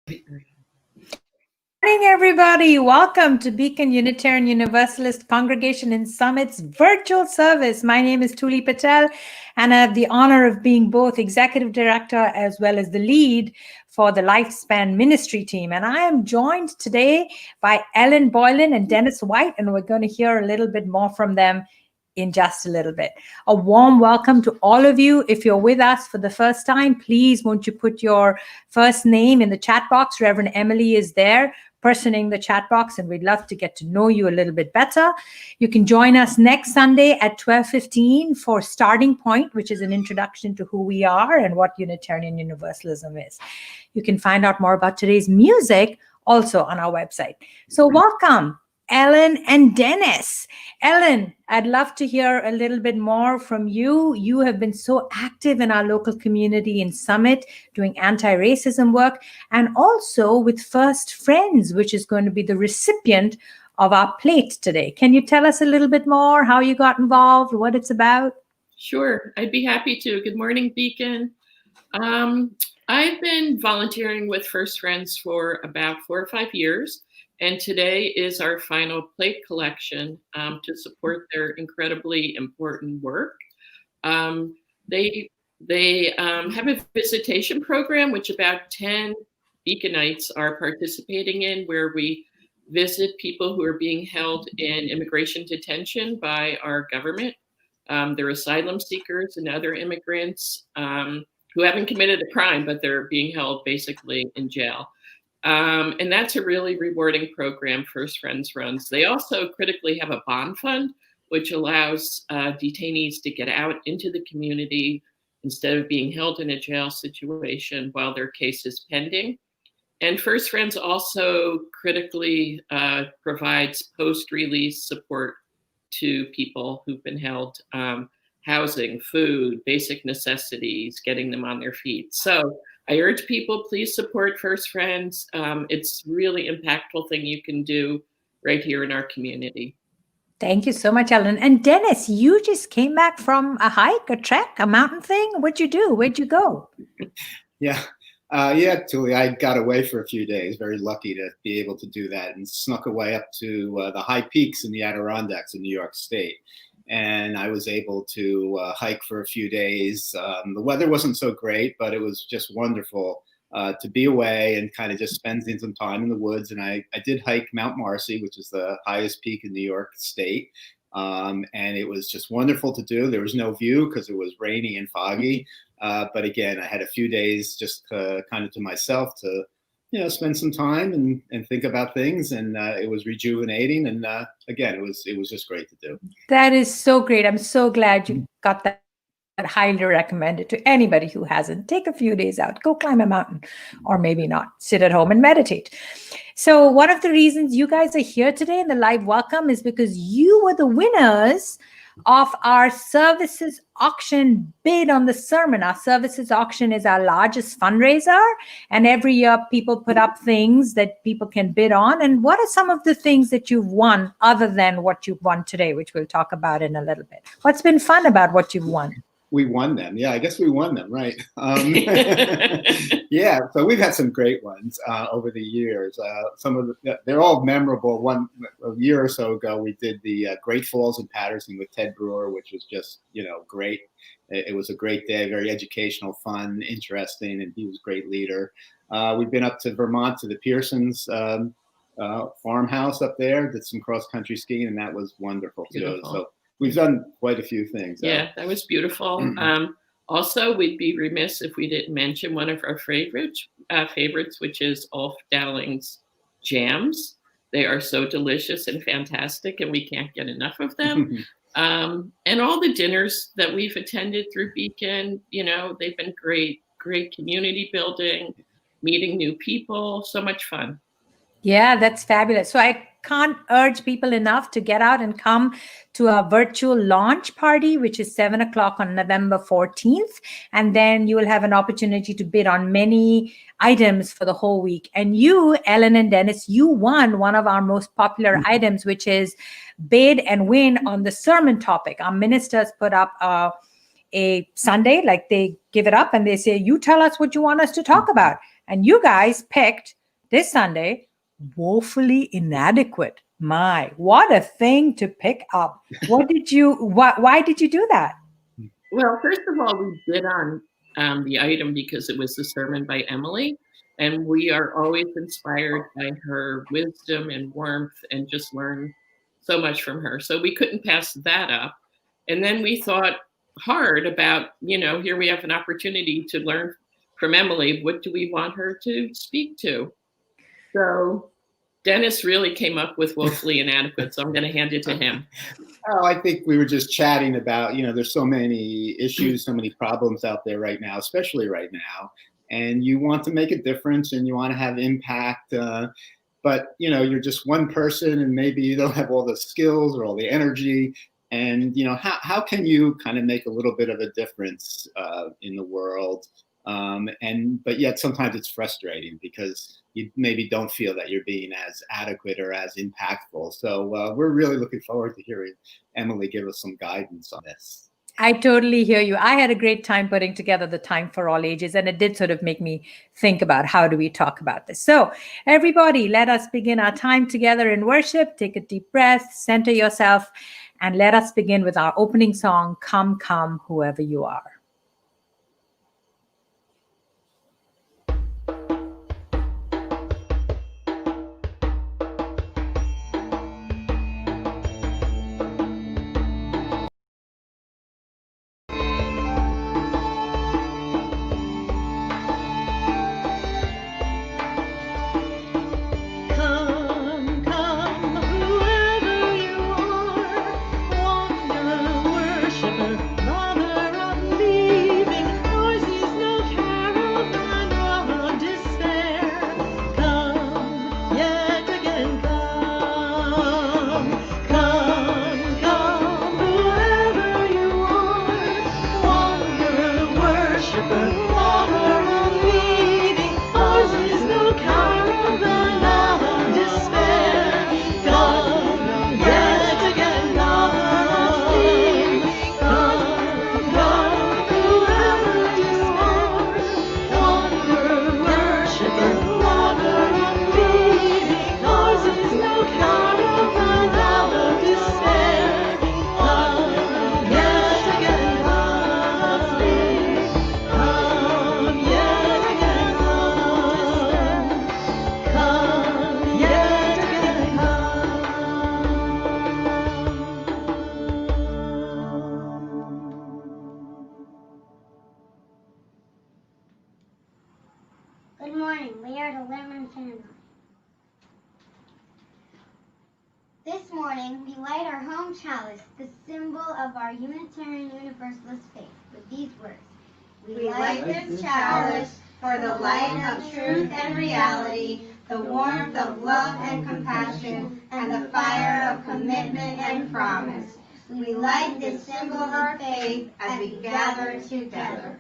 Morning, everybody. Welcome to Beacon Unitarian Universalist Congregation in Summit's virtual service. My name is Tuli Patel, and I have the honor of being both executive director as well as the lead for the Lifespan Ministry team. And I am joined today by Ellen Boylan and Dennis White, and we're going to hear a little bit more from them in just a little bit. A warm welcome to all of you. If you're with us for the first time, please won't you put your first name in the chat box. Reverend Emilie is there personing the chat box, and we'd love to get to know you a little bit better. You can join us next Sunday at 12:15 for Starting Point, which is an introduction to who we are and what Unitarian Universalism is. You can find out more about today's music also on our website. So welcome, Ellen and Dennis. Ellen, I'd love to hear a little bit more from you. You have been so active in our local community in Summit, doing anti-racism work, and also with First Friends, which is going to be the recipient of our plate today. Can you tell us a little bit more how you got involved, what it's about? Sure, I'd be happy to. Good morning, Beacon. I've been volunteering with First Friends for about 4 or 5 years. And today is our final plate collection to support their incredibly important work. They have a visitation program, which about 10 Beaconites are participating in, where we visit people who are being held in immigration detention by our government. They're asylum seekers and other immigrants who haven't committed a crime, but they're being held basically in jail. And that's a really rewarding program First Friends runs. They also critically have a bond fund, which allows detainees to get out into the community instead of being held in a jail situation while their case is pending. And First Friends also critically provides post-release support to people who've been held, housing, food, basic necessities, getting them on their feet. So I urge people, please support First Friends. It's really impactful thing you can do right here in our community. Thank you so much, Ellen. And Dennis, you just came back from a hike, a trek, a mountain thing. What'd you do? Where'd you go? Yeah, Tuli, I got away for a few days. Very lucky to be able to do that, and snuck away up to the high peaks in the Adirondacks in New York State. And I was able to hike for a few days. The weather wasn't so great, but it was just wonderful to be away and kind of just spending some time in the woods. And I did hike Mount Marcy, which is the highest peak in New York State. And it was just wonderful to do. There was no view because it was rainy and foggy. But again, I had a few days just kind of to myself to spend some time and think about things, and it was rejuvenating. And again, it was just great to do. That is so great. I'm so glad you got that. I'd highly recommend it to anybody who hasn't. Take a few days out, go climb a mountain, or maybe not, sit at home and meditate. So one of the reasons you guys are here today in the live welcome is because you were the winners of our services auction bid on the sermon. Our services auction is our largest fundraiser, and every year people put up things that people can bid on. And what are some of the things that you've won other than what you've won today, which we'll talk about in a little bit? What's been fun about what you've won? We won them. Yeah, I guess we won them, right? Yeah, so we've had some great ones over the years. They're all memorable. A year or so ago, we did the Great Falls in Patterson with Ted Brewer, which was just, great. It was a great day, very educational, fun, interesting, and he was a great leader. We've been up to Vermont to the Pearsons farmhouse up there, did some cross-country skiing, and that was wonderful too. So we've done quite a few things. Yeah, that was beautiful. Also, we'd be remiss if we didn't mention one of our favorites, which is Ulf Dowling's jams. They are so delicious and fantastic, and we can't get enough of them. And all the dinners that we've attended through Beacon, they've been great community building, meeting new people, so much fun. Yeah, that's fabulous. So I can't urge people enough to get out and come to our virtual launch party, which is 7:00 on November 14th. And then you will have an opportunity to bid on many items for the whole week. And you, Ellen and Dennis, you won one of our most popular items, which is bid and win on the sermon topic. Our ministers put up a Sunday, like they give it up and they say, you tell us what you want us to talk about. And you guys picked This Sunday, Woefully Inadequate. My, what a thing to pick up. Why did you do that? Well, first of all, we bid on the item because it was a sermon by Emilie, and we are always inspired by her wisdom and warmth and just learn so much from her. So we couldn't pass that up. And then we thought hard about, here we have an opportunity to learn from Emilie. What do we want her to speak to? So Dennis really came up with Woefully Inadequate, so I'm going to hand it to him. Oh, I think we were just chatting about, there's so many issues, so many problems out there right now, especially right now. And you want to make a difference and you want to have impact. But, you're just one person and maybe you don't have all the skills or all the energy. And, how can you kind of make a little bit of a difference in the world? But yet sometimes it's frustrating because you maybe don't feel that you're being as adequate or as impactful. So we're really looking forward to hearing Emilie give us some guidance on this. I totally hear you. I had a great time putting together the Time for All Ages, and it did sort of make me think about how do we talk about this. So everybody, let us begin our time together in worship. Take a deep breath, center yourself, and let us begin with our opening song, Come, Come, Whoever You Are. Good morning. We are the Lemon family. This morning, we light our home chalice, the symbol of our Unitarian Universalist faith, with these words. We light this chalice for the light of truth and reality, the warmth of love and compassion, and the fire of commitment and promise. We light this symbol of our faith as we gather together.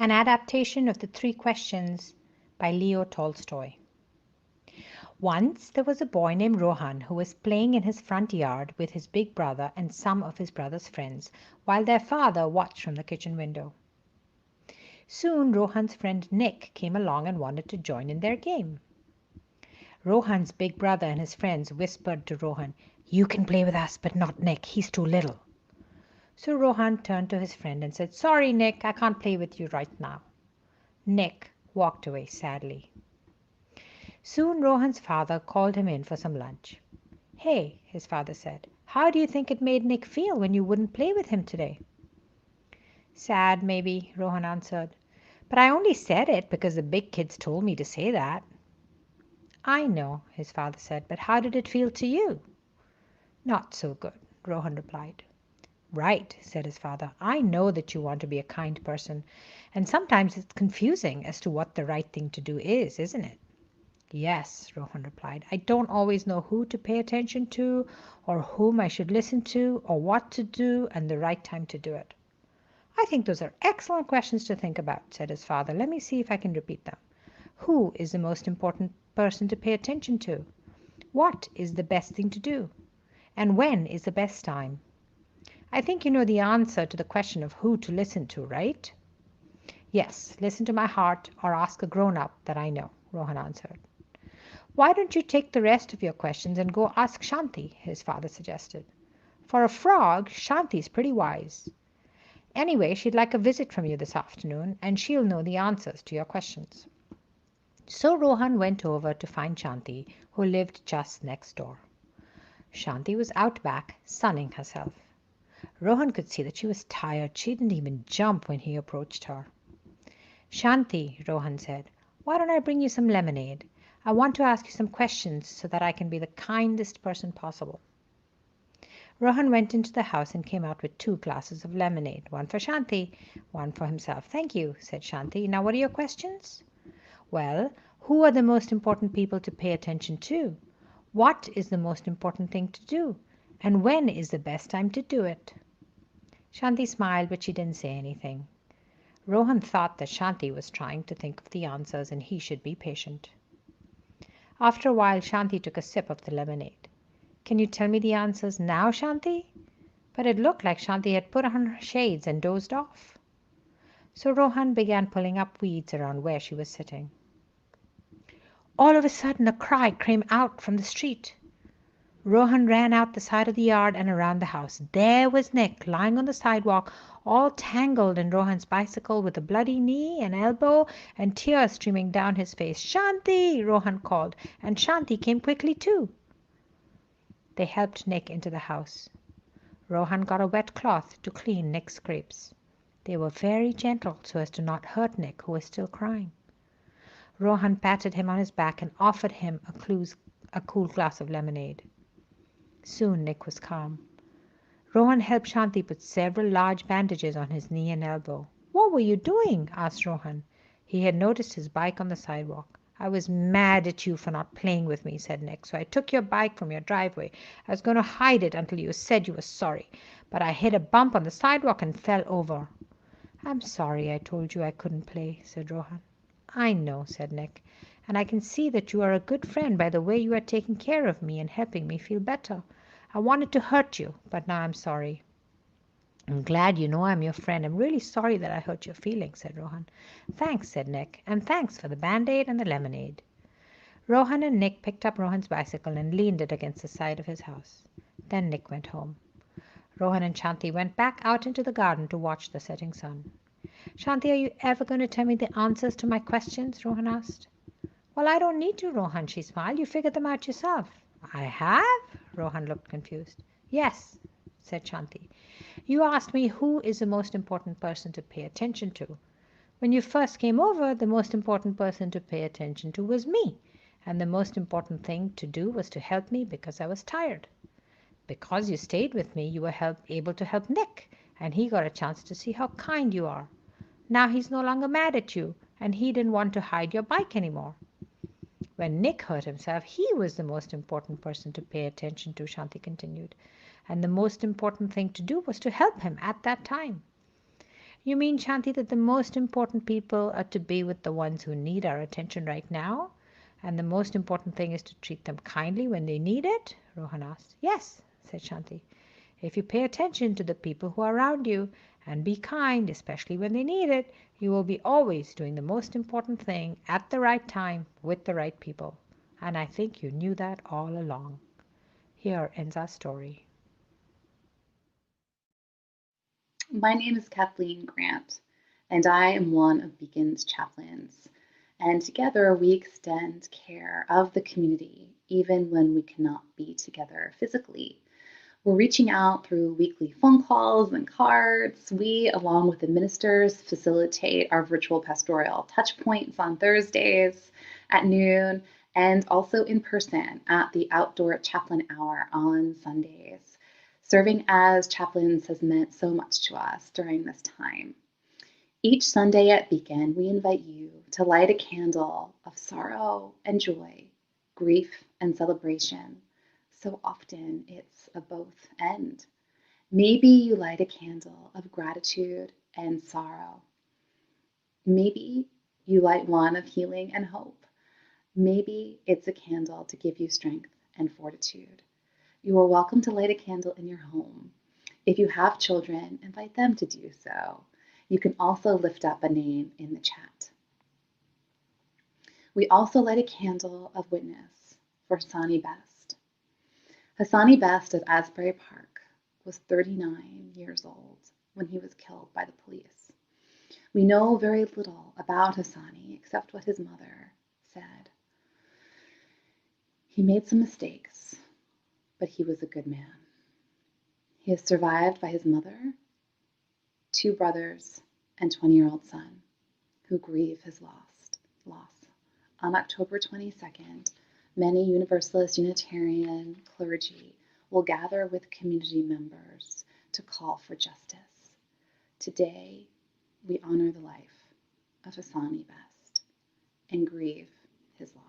An adaptation of The Three Questions by Leo Tolstoy. Once there was a boy named Rohan who was playing in his front yard with his big brother and some of his brother's friends while their father watched from the kitchen window. Soon Rohan's friend Nick came along and wanted to join in their game. Rohan's big brother and his friends whispered to Rohan, "You can play with us, but not Nick. He's too little." So Rohan turned to his friend and said, "Sorry, Nick, I can't play with you right now." Nick walked away sadly. Soon Rohan's father called him in for some lunch. "Hey," his father said, "how do you think it made Nick feel when you wouldn't play with him today?" "Sad, maybe," Rohan answered. "But I only said it because the big kids told me to say that." "I know," his father said, "but how did it feel to you?" "Not so good," Rohan replied. "Right," said his father. "I know that you want to be a kind person, and sometimes it's confusing as to what the right thing to do is, isn't it?" "Yes," Rohan replied. "I don't always know who to pay attention to, or whom I should listen to, or what to do, and the right time to do it." "I think those are excellent questions to think about," said his father. "Let me see if I can repeat them. Who is the most important person to pay attention to? What is the best thing to do? And when is the best time? I think you know the answer to the question of who to listen to, right?" Yes, listen to my heart or ask a grown-up that I know, Rohan answered. Why don't you take the rest of your questions and go ask Shanti, his father suggested. For a frog, Shanti's pretty wise. Anyway, she'd like a visit from you this afternoon, and she'll know the answers to your questions. So Rohan went over to find Shanti, who lived just next door. Shanti was out back, sunning herself. Rohan could see that she was tired. She didn't even jump when he approached her. Shanti, Rohan said, why don't I bring you some lemonade? I want to ask you some questions so that I can be the kindest person possible. Rohan went into the house and came out with 2 glasses of lemonade, one for Shanti, one for himself. Thank you, said Shanti. Now what are your questions? Well, who are the most important people to pay attention to? What is the most important thing to do? And when is the best time to do it? Shanti smiled, but she didn't say anything. Rohan thought that Shanti was trying to think of the answers and he should be patient. After a while, Shanti took a sip of the lemonade. Can you tell me the answers now, Shanti? But it looked like Shanti had put on her shades and dozed off. So Rohan began pulling up weeds around where she was sitting. All of a sudden, a cry came out from the street. Rohan ran out the side of the yard and around the house. There was Nick, lying on the sidewalk, all tangled in Rohan's bicycle with a bloody knee and elbow and tears streaming down his face. Shanti! Rohan called, and Shanti came quickly too. They helped Nick into the house. Rohan got a wet cloth to clean Nick's scrapes. They were very gentle so as to not hurt Nick, who was still crying. Rohan patted him on his back and offered him a cool glass of lemonade. Soon Nick was calm. Rohan helped Shanti put several large bandages on his knee and elbow. What were you doing? Asked Rohan. He had noticed his bike on the sidewalk. I was mad at you for not playing with me, said Nick, so I took your bike from your driveway. I was going to hide it until you said you were sorry, but I hit a bump on the sidewalk and fell over. I'm sorry I told you I couldn't play, said Rohan. I know, said Nick, and I can see that you are a good friend by the way you are taking care of me and helping me feel better. I wanted to hurt you, but now I'm sorry. I'm glad you know I'm your friend. I'm really sorry that I hurt your feelings, said Rohan. Thanks, said Nick, and thanks for the Band-Aid and the lemonade. Rohan and Nick picked up Rohan's bicycle and leaned it against the side of his house. Then Nick went home. Rohan and Shanti went back out into the garden to watch the setting sun. Shanti, are you ever going to tell me the answers to my questions? Rohan asked. Well, I don't need to, Rohan, she smiled. You figured them out yourself. I have? Rohan looked confused. Yes, said Shanti. You asked me who is the most important person to pay attention to. When you first came over, the most important person to pay attention to was me, and the most important thing to do was to help me because I was tired. Because you stayed with me, you were able to help Nick, and he got a chance to see how kind you are. Now he's no longer mad at you, and he didn't want to hide your bike anymore. When Nick hurt himself, he was the most important person to pay attention to, Shanti continued. And the most important thing to do was to help him at that time. You mean, Shanti, that the most important people are to be with the ones who need our attention right now? And the most important thing is to treat them kindly when they need it? Rohan asked. Yes, said Shanti. If you pay attention to the people who are around you and be kind, especially when they need it, you will be always doing the most important thing at the right time with the right people. And I think you knew that all along. Here ends our story. My name is Kathleen Grant, and I am one of Beacon's chaplains. And together we extend care of the community, even when we cannot be together physically. We're reaching out through weekly phone calls and cards. We, along with the ministers, facilitate our virtual pastoral touch points on Thursdays at noon and also in person at the outdoor chaplain hour on Sundays. Serving as chaplains has meant so much to us during this time. Each Sunday at Beacon, we invite you to light a candle of sorrow and joy, grief and celebration. So often it's a both and. Maybe you light a candle of gratitude and sorrow. Maybe you light one of healing and hope. Maybe it's a candle to give you strength and fortitude. You are welcome to light a candle in your home. If you have children, invite them to do so. You can also lift up a name in the chat. We also light a candle of witness for Hassani Best. Hassani Best of Asbury Park was 39 years old when he was killed by the police. We know very little about Hassani except what his mother said. He made some mistakes, but he was a good man. He is survived by his mother, 2 brothers, and 20-year-old son who grieve his loss. On October 22nd, many Universalist Unitarian clergy will gather with community members to call for justice. Today, we honor the life of Hassani Best and grieve his loss.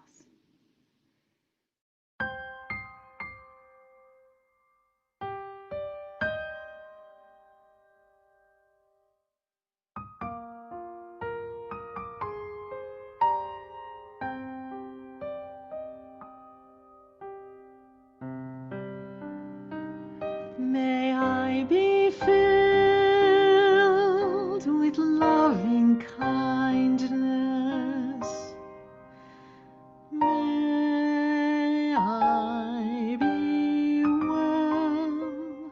May I be filled with loving kindness. May I be well.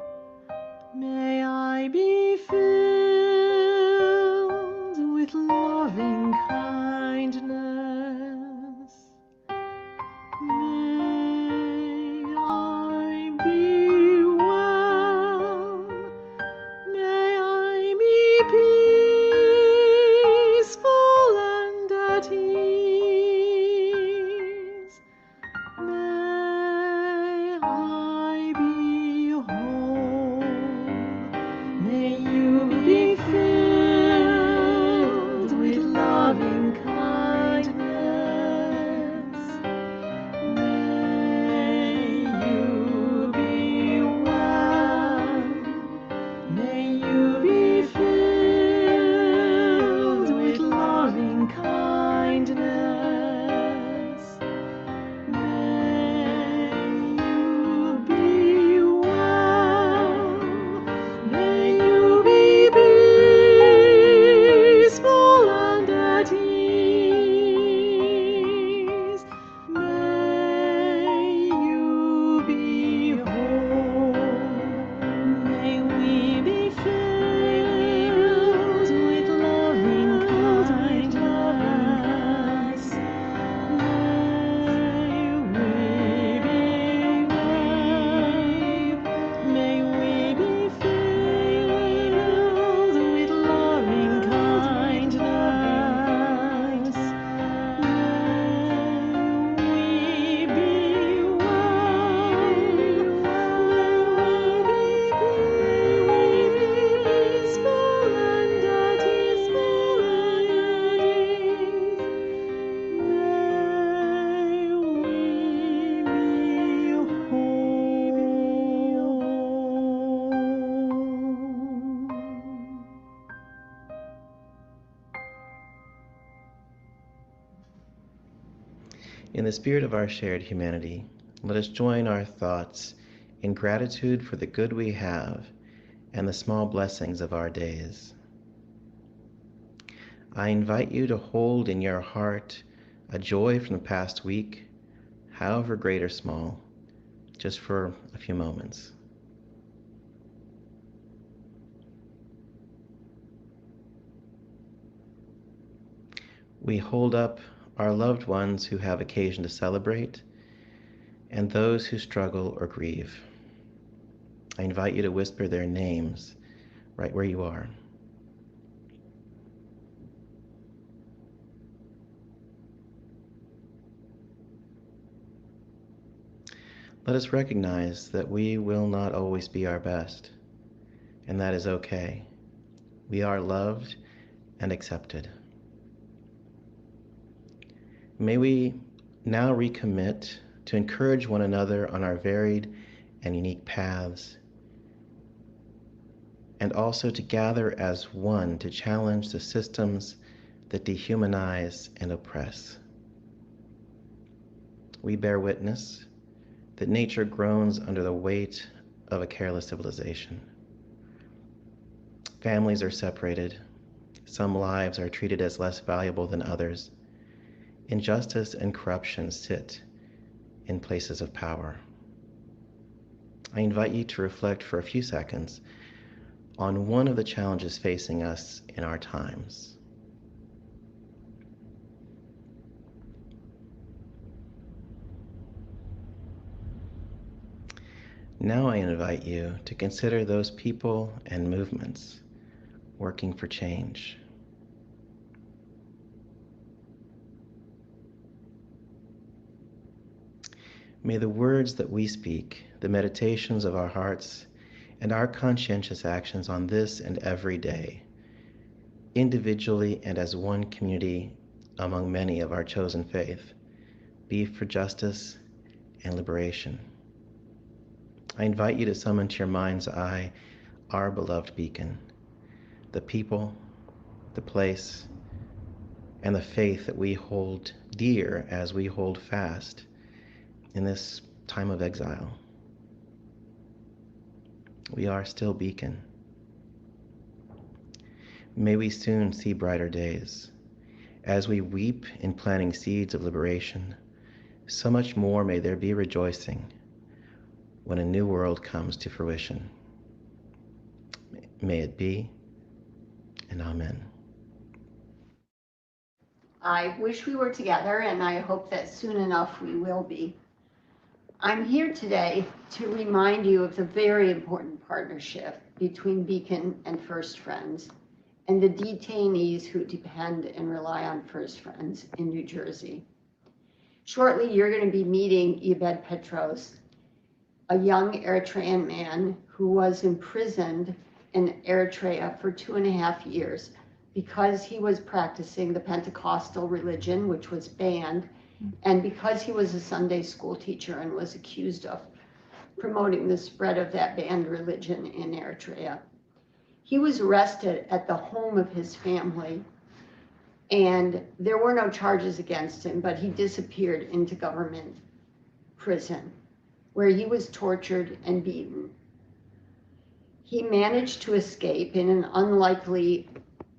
May I be filled with loving kindness. May I be well. May I be peaceful and at ease. May I be whole. May you be filled with loving kindness. May you be well. May you be filled with loving kindness. May you be well. May you be peaceful and at ease. May you be whole. May we be filled with loving kindness. May we be well. May we be filled with loving kindness. May we be peaceful and at ease. May we be whole. In the spirit of our shared humanity, let us join our thoughts in gratitude for the good we have and the small blessings of our days. I invite you to hold in your heart a joy from the past week, however great or small, just for a few moments. We hold up our loved ones who have occasion to celebrate and those who struggle or grieve. I invite you to whisper their names right where you are. Let us recognize that we will not always be our best, and that is okay. We are loved and accepted. May we now recommit to encourage one another on our varied and unique paths, and also to gather as one to challenge the systems that dehumanize and oppress. We bear witness that nature groans under the weight of a careless civilization. Families are separated, Some lives are treated as less valuable than others. Injustice and corruption sit in places of power. I invite you to reflect for a few seconds on one of the challenges facing us in our times. Now I invite you to consider those people and movements working for change. May the words that we speak, the meditations of our hearts, and our conscientious actions on this and every day, individually and as one community among many of our chosen faith, be for justice and liberation. I invite you to summon to your mind's eye our beloved beacon, the people, the place, and the faith that we hold dear as we hold fast in this time of exile. We are still beacon. May we soon see brighter days. As we weep in planting seeds of liberation, so much more may there be rejoicing when a new world comes to fruition. May it be, and amen. I wish we were together, and I hope that soon enough we will be. I'm here today to remind you of the very important partnership between Beacon and First Friends and the detainees who depend and rely on First Friends in New Jersey. Shortly, you're going to be meeting Ibed Petros, a young Eritrean man who was imprisoned in Eritrea for 2.5 years because he was practicing the Pentecostal religion, which was banned, and because he was a Sunday school teacher and was accused of promoting the spread of that banned religion in Eritrea. He was arrested at the home of his family, and there were no charges against him, but he disappeared into government prison, where he was tortured and beaten. He managed to escape in an unlikely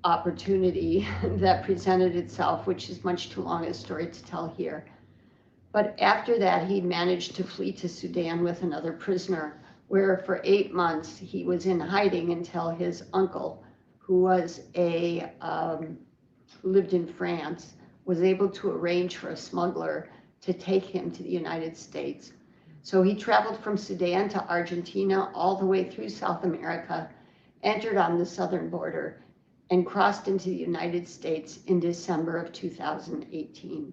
opportunity that presented itself, which is much too long a story to tell here. But after that, he managed to flee to Sudan with another prisoner, where for 8 months he was in hiding until his uncle, who was lived in France, was able to arrange for a smuggler to take him to the United States. So he traveled from Sudan to Argentina, all the way through South America, entered on the southern border, and crossed into the United States in December of 2018.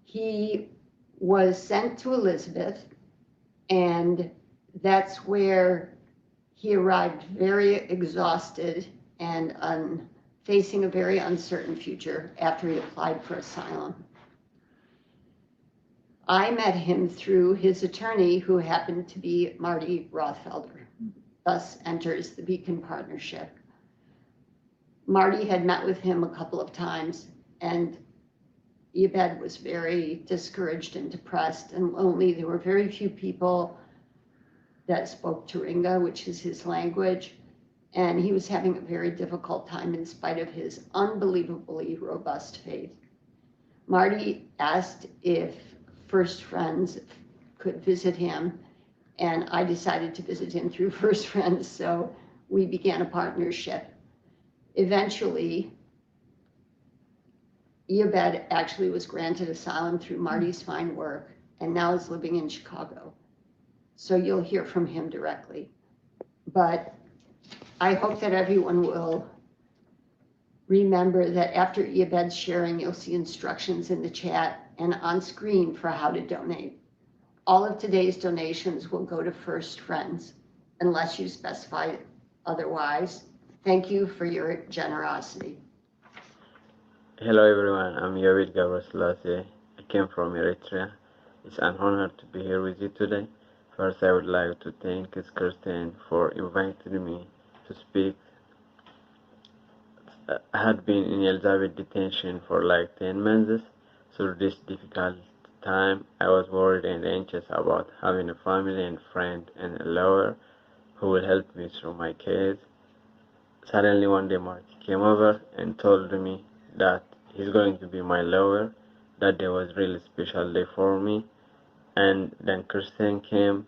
He was sent to Elizabeth, and that's where he arrived very exhausted and facing a very uncertain future after he applied for asylum. I met him through his attorney, who happened to be Marty Rothfelder, thus enters the Beacon Partnership. Marty had met with him a couple of times, and Ibed was very discouraged and depressed and lonely. There were very few people that spoke Turinga, which is his language, and he was having a very difficult time in spite of his unbelievably robust faith. Marty asked if First Friends could visit him, and I decided to visit him through First Friends, so we began a partnership. Eventually, Ibed actually was granted asylum through Marty's fine work, and now is living in Chicago. So you'll hear from him directly. But I hope that everyone will remember that after Ibed's sharing, you'll see instructions in the chat and on screen for how to donate. All of today's donations will go to First Friends, unless you specify otherwise. Thank you for your generosity. Hello everyone, I'm Yawid Gabraselassie. I came from Eritrea. It's an honor to be here with you today. First, I would like to thank Kirsten for inviting me to speak. I had been in Elizabeth detention for like 10 months. Through this difficult time, I was worried and anxious about having a family and friend and a lawyer who will help me through my case. Suddenly one day Marty came over and told me that he's going to be my lawyer. That day was really special day for me. And then Christian came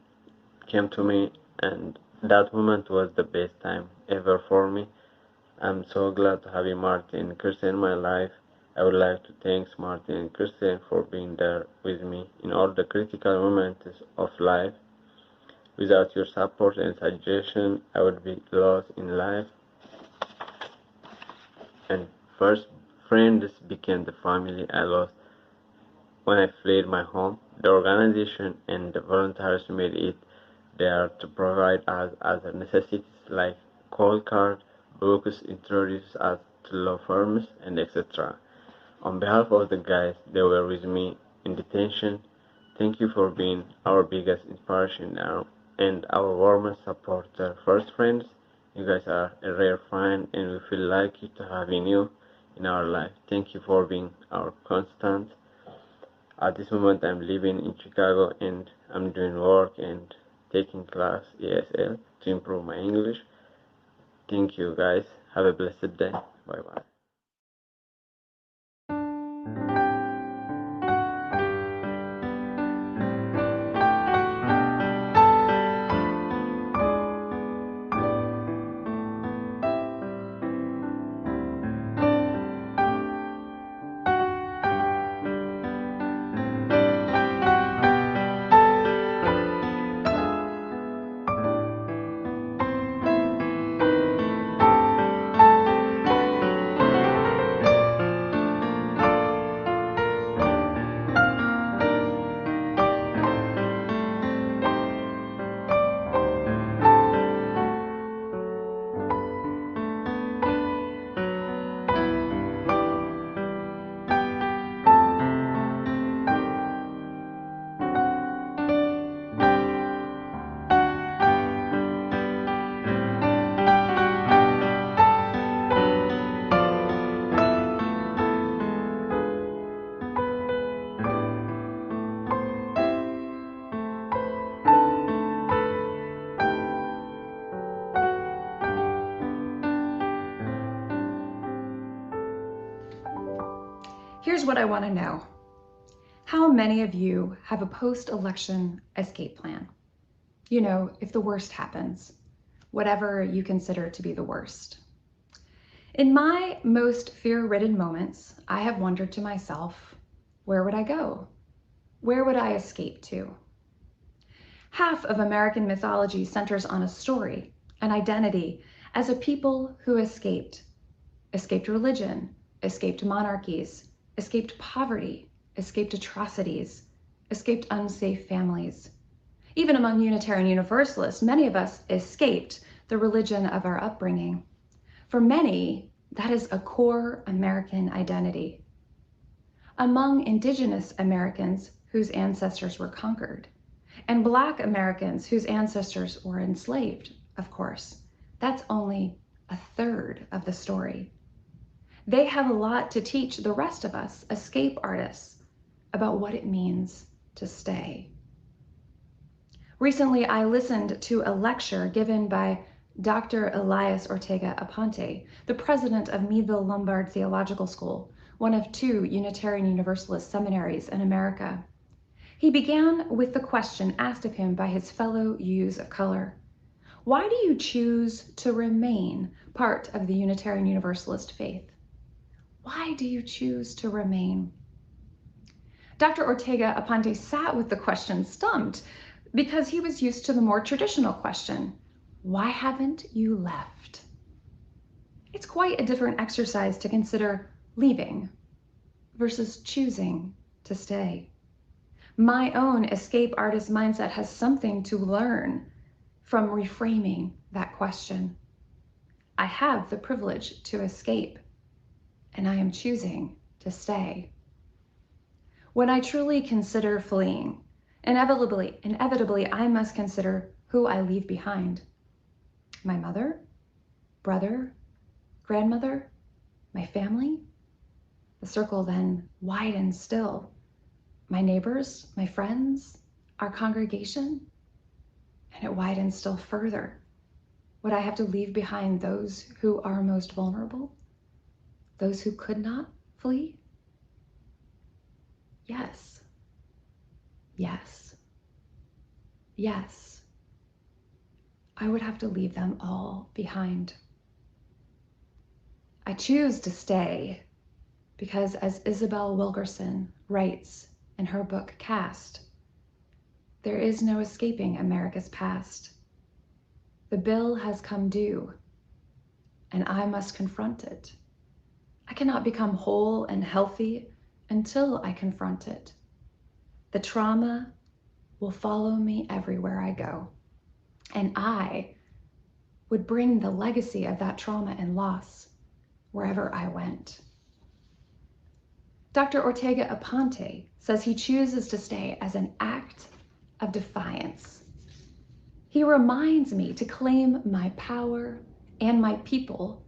to me, and that moment was the best time ever for me. I'm so glad to have Martin and Christian in my life. I would like to thank Martin and Christian for being there with me in all the critical moments of life. Without your support and suggestion, I would be lost in life. And first, friends became the family I lost when I fled my home. The organization and the volunteers made it there to provide us other necessities like cold card, books, introduce us to law firms, and etc. On behalf of the guys that were with me in detention, thank you for being our biggest inspiration and our warmest supporter. First friends, you guys are a rare find and we feel lucky to having you in our life. Thank you for being our constant. At this moment I'm living in Chicago and I'm doing work and taking class ESL to improve my English. Thank you guys. Have a blessed day. Bye bye. Here's what I want to know. How many of you have a post-election escape plan? You know, if the worst happens, whatever you consider to be the worst. In my most fear-ridden moments, I have wondered to myself, where would I go? Where would I escape to? Half of American mythology centers on a story, an identity, as a people who escaped religion, escaped monarchies, escaped poverty, escaped atrocities, escaped unsafe families. Even among Unitarian Universalists, many of us escaped the religion of our upbringing. For many, that is a core American identity. Among Indigenous Americans whose ancestors were conquered, and Black Americans whose ancestors were enslaved, of course, that's only a third of the story. They have a lot to teach the rest of us, escape artists, about what it means to stay. Recently, I listened to a lecture given by Dr. Elias Ortega Aponte, the president of Meadville Lombard Theological School, one of 2 Unitarian Universalist seminaries in America. He began with the question asked of him by his fellow youths of color. Why do you choose to remain part of the Unitarian Universalist faith? Why do you choose to remain? Dr. Ortega Aponte sat with the question stumped because he was used to the more traditional question, why haven't you left? It's quite a different exercise to consider leaving versus choosing to stay. My own escape artist mindset has something to learn from reframing that question. I have the privilege to escape, and I am choosing to stay. When I truly consider fleeing, inevitably, I must consider who I leave behind. My mother, brother, grandmother, my family. The circle then widens still. My neighbors, my friends, our congregation, and it widens still further. Would I have to leave behind those who are most vulnerable? Those who could not flee? Yes. Yes. Yes. I would have to leave them all behind. I choose to stay because, as Isabel Wilkerson writes in her book Cast, there is no escaping America's past. The bill has come due, and I must confront it. I cannot become whole and healthy until I confront it. The trauma will follow me everywhere I go, and I would bring the legacy of that trauma and loss wherever I went. Dr. Ortega Aponte says he chooses to stay as an act of defiance. He reminds me to claim my power and my people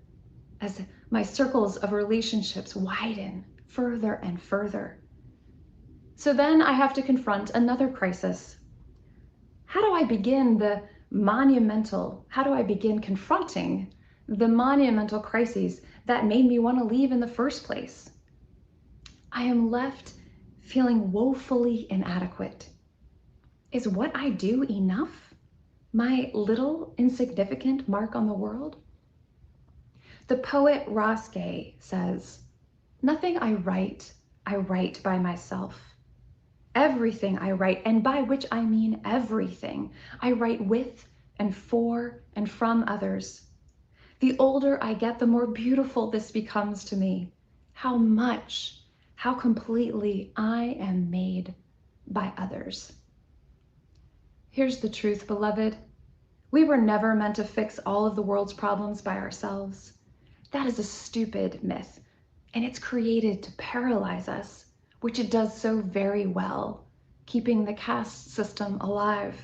as my circles of relationships widen further and further. So then I have to confront another crisis. How do I begin confronting the monumental crises that made me want to leave in the first place? I am left feeling woefully inadequate. Is what I do enough? My little insignificant mark on the world? The poet Ross Gay says, "Nothing I write by myself. Everything I write, and by which I mean everything, I write with and for and from others. The older I get, the more beautiful this becomes to me. How much, how completely I am made by others." Here's the truth, beloved. We were never meant to fix all of the world's problems by ourselves. That is a stupid myth, and it's created to paralyze us, which it does so very well, keeping the caste system alive.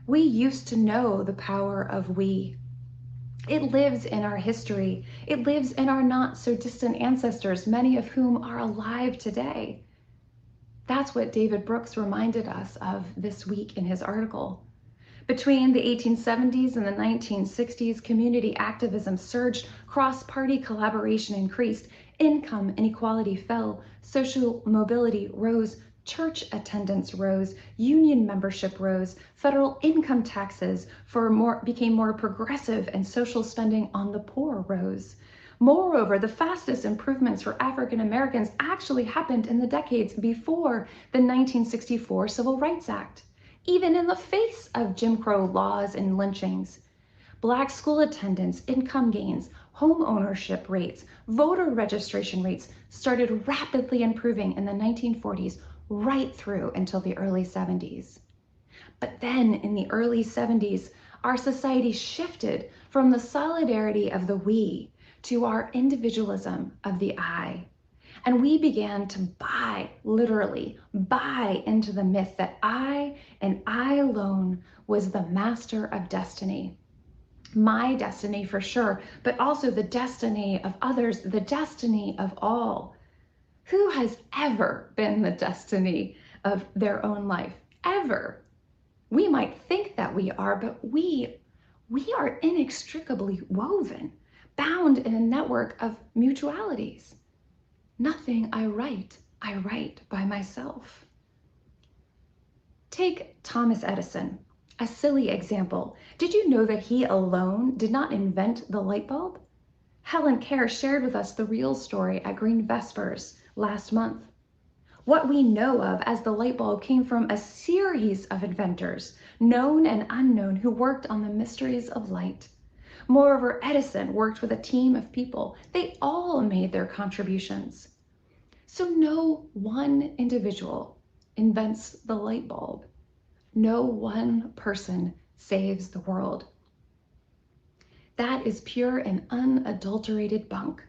We used to know the power of we. It lives in our history. It lives in our not so distant ancestors, many of whom are alive today. That's what David Brooks reminded us of this week in his article. Between the 1870s and the 1960s, community activism surged, cross-party collaboration increased, income inequality fell, social mobility rose, church attendance rose, union membership rose, federal income taxes became more progressive, and social spending on the poor rose. Moreover, the fastest improvements for African Americans actually happened in the decades before the 1964 Civil Rights Act, even in the face of Jim Crow laws and lynchings. Black school attendance, income gains, home ownership rates, voter registration rates started rapidly improving in the 1940s right through until the early 70s. But then in the early 70s, our society shifted from the solidarity of the we to our individualism of the I. And we began to literally buy into the myth that I and I alone was the master of destiny. My destiny for sure, but also the destiny of others, the destiny of all. Who has ever been the destiny of their own life? Ever? We might think that we are, but we are inextricably woven, bound in a network of mutualities. Nothing I write by myself. Take Thomas Edison, a silly example. Did you know that he alone did not invent the light bulb? Helen Kerr shared with us the real story at Green Vespers last month. What we know of as the light bulb came from a series of inventors, known and unknown, who worked on the mysteries of light. Moreover, Edison worked with a team of people. They all made their contributions. So no one individual invents the light bulb. No one person saves the world. That is pure and unadulterated bunk,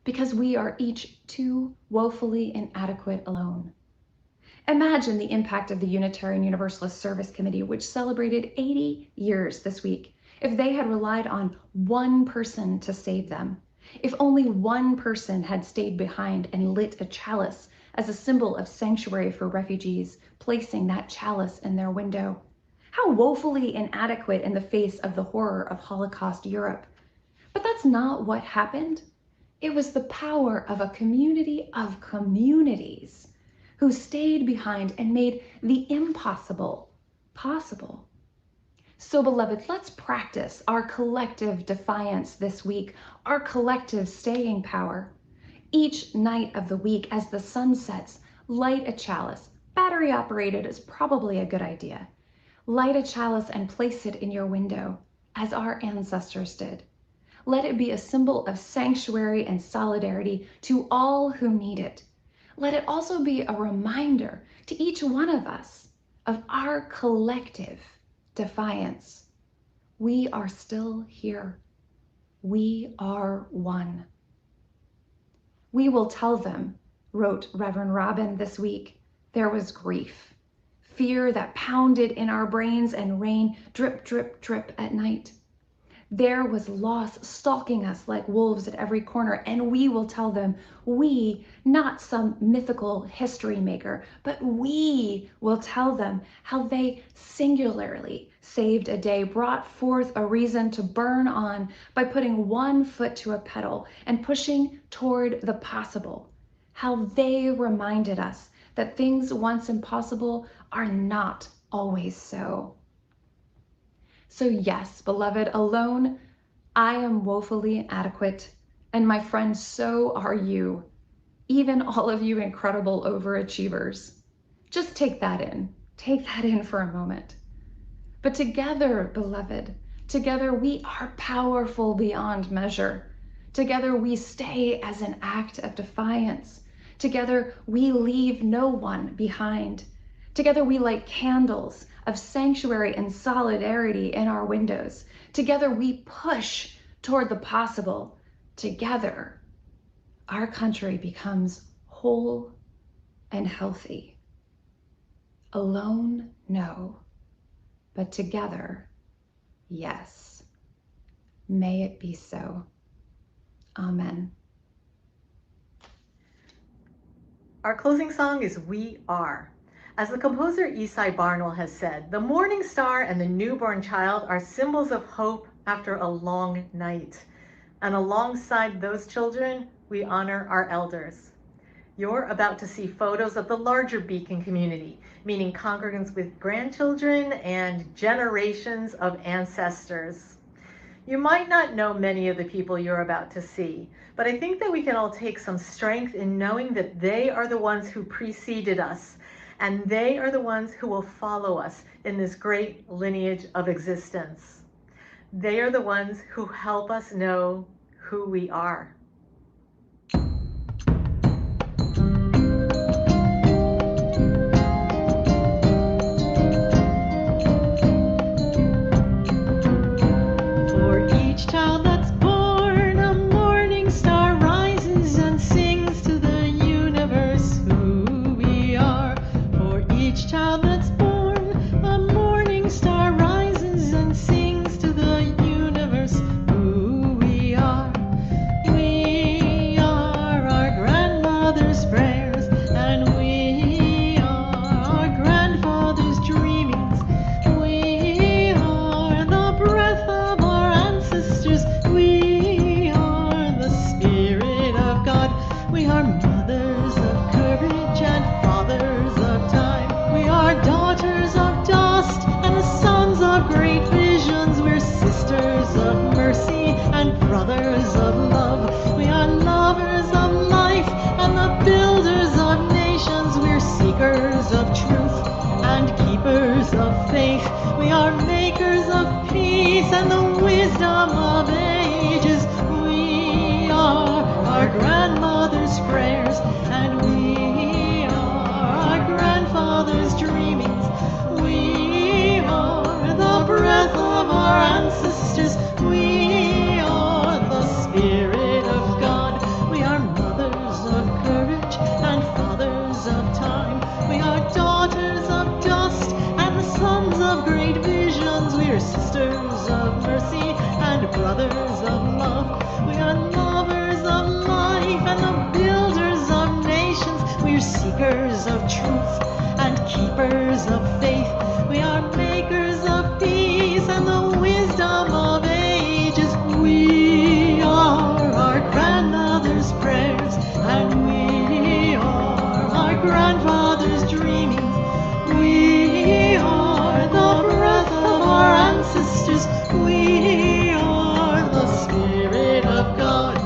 because we are each too woefully inadequate alone. Imagine the impact of the Unitarian Universalist Service Committee, which celebrated 80 years this week, if they had relied on one person to save them. If only one person had stayed behind and lit a chalice as a symbol of sanctuary for refugees, placing that chalice in their window. How woefully inadequate in the face of the horror of Holocaust Europe. But that's not what happened. It was the power of a community of communities who stayed behind and made the impossible possible. So, beloved, let's practice our collective defiance this week, our collective staying power. Each night of the week, as the sun sets, light a chalice. Battery operated is probably a good idea. Light a chalice and place it in your window, as our ancestors did. Let it be a symbol of sanctuary and solidarity to all who need it. Let it also be a reminder to each one of us of our collective defiance. We are still here. We are one. We will tell them, wrote Reverend Robin this week, there was grief, fear that pounded in our brains and rain drip, drip, drip at night. There was loss stalking us like wolves at every corner, and we will tell them, we, not some mythical history maker, but we will tell them how they singularly saved a day, brought forth a reason to burn on by putting one foot to a pedal and pushing toward the possible, how they reminded us that things once impossible are not always so. So yes, beloved, alone, I am woefully inadequate, and my friends, so are you, even all of you incredible overachievers. Just take that in for a moment. But together, beloved, together we are powerful beyond measure. Together we stay as an act of defiance. Together we leave no one behind. Together we light candles of sanctuary and solidarity in our windows. Together we push toward the possible. Together, our country becomes whole and healthy. Alone, no, but together, yes. May it be so. Amen. Our closing song is We Are. As the composer Esai Barnwell has said, the morning star and the newborn child are symbols of hope after a long night. And alongside those children, we honor our elders. You're about to see photos of the larger Beacon community, meaning congregants with grandchildren and generations of ancestors. You might not know many of the people you're about to see, but I think that we can all take some strength in knowing that they are the ones who preceded us, and they are the ones who will follow us in this great lineage of existence. They are the ones who help us know who we are. For each child that's born, a morning star rises and sings to the universe who we are. For each child that's born, a morning star rises and sings to the universe who we are. We are our grandmother's prayers, and we are our grandfather's dreamings. We are the breath of our ancestors. We are the Spirit of God. We are mothers of courage and fathers of time. We are daughters of dust and the sons of great visions. We're sisters of mercy and brothers of love. We are lovers of life and the builders of nations. We're seekers of truth and keepers of faith. We are makers of peace and the wisdom of ages. We are our grandmother's prayers, and we are our grandfather's dreamings. We are the breath of our ancestors. We are the Spirit of God. We are mothers of courage and fathers of time. We are daughters of dust and the sons of great visions. We are sisters of mercy and brothers of love. We are lovers of life and the builders of nations. We are seekers of truth and keepers of faith. We are makers of and we are our grandfather's dreamings. We are the breath of our ancestors. We are the Spirit of God.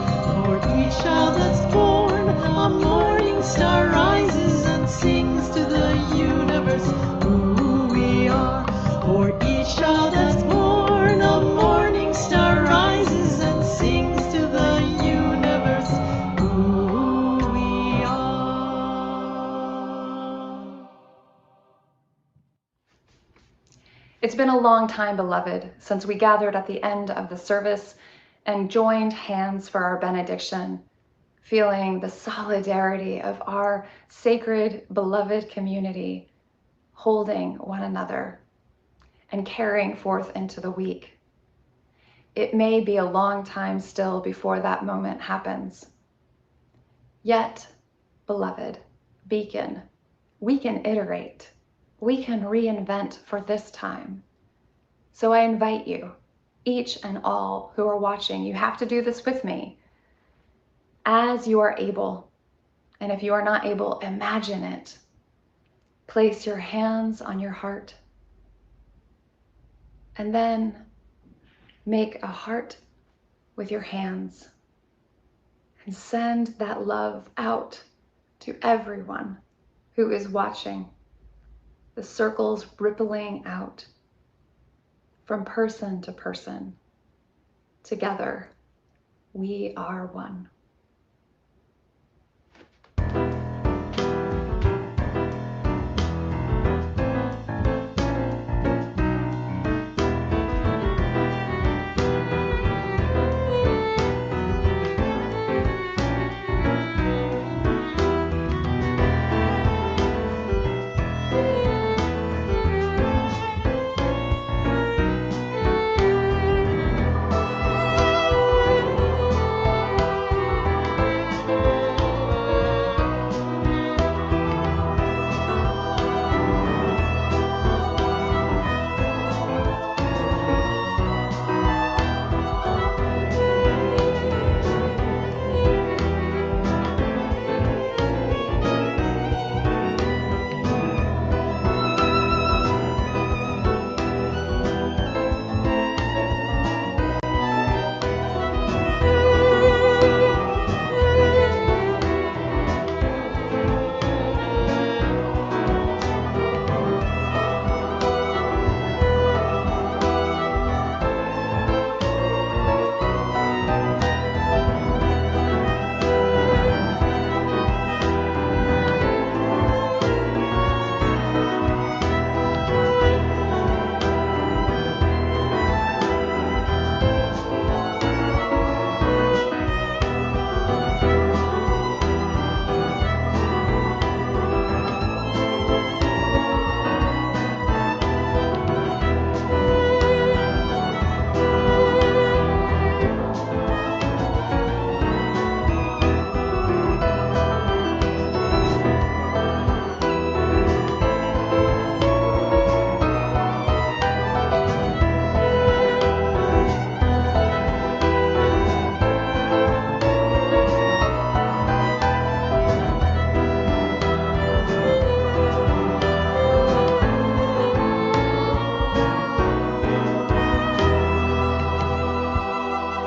For each child that's born, a morning star rises and sings to the universe who we are. For each child that's born, a morning star rises and sings to the universe who we are. It's been a long time, beloved, since we gathered at the end of the service and joined hands for our benediction, feeling the solidarity of our sacred, beloved community, holding one another and carrying forth into the week. It may be a long time still before that moment happens. Yet, beloved, Beacon, we can iterate. We can reinvent for this time. So I invite you, each and all who are watching, you have to do this with me, as you are able. And if you are not able, imagine it. Place your hands on your heart. And then make a heart with your hands and send that love out to everyone who is watching. The circles rippling out from person to person. Together, we are one.